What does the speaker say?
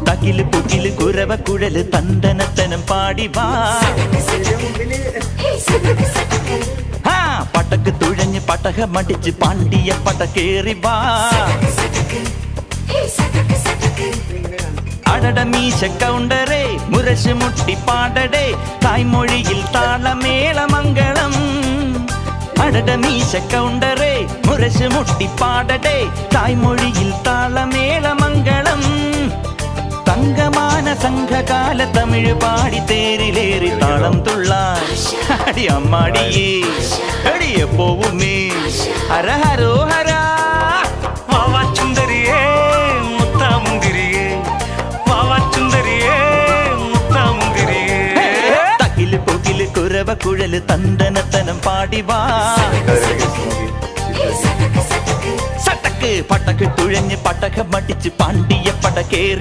തകില് പുകില് കുരവ കുഴല് തന്തനത്തനം പാടി വാ. പടക്ക് തുഴഞ്ഞ് പടകമടിച്ച് പാണ്ടിയ പടക്കേറി വാ. അടട മീശ കൗണ്ടറേ മുരശ് മുട്ടി പാടടേ തായ്മൊഴിയിൽ താളമേളമംഗളം. അടട മീശ കൗണ്ടറേ മുരശ് മുട്ടി പാടടേ തായ്മൊഴിയിൽ താളമേളമംഗളം. തങ്കമാന സംഘകാല തമിഴ് പാടി തേരിലേറി താളം തുള്ളാൻ അടി അമ്മാടിയേ അടിയെ പോവുമേ ഹര ഹരോ ഹരാ. വാവാച്ചുന്തരിയേ മുത്താമുന്തിരിയേ വാവാച്ചുന്തരിയേ മുത്താമുന്തിരിയേ. തകില് പുകില് കുരവ കുഴല് തന്തനത്തനം പാടി വാ. സട്ടക്ക് പടക്ക് തുഴഞ്ഞ് പടകമടിച്ച് പാണ്ടിയ പടക്കേറി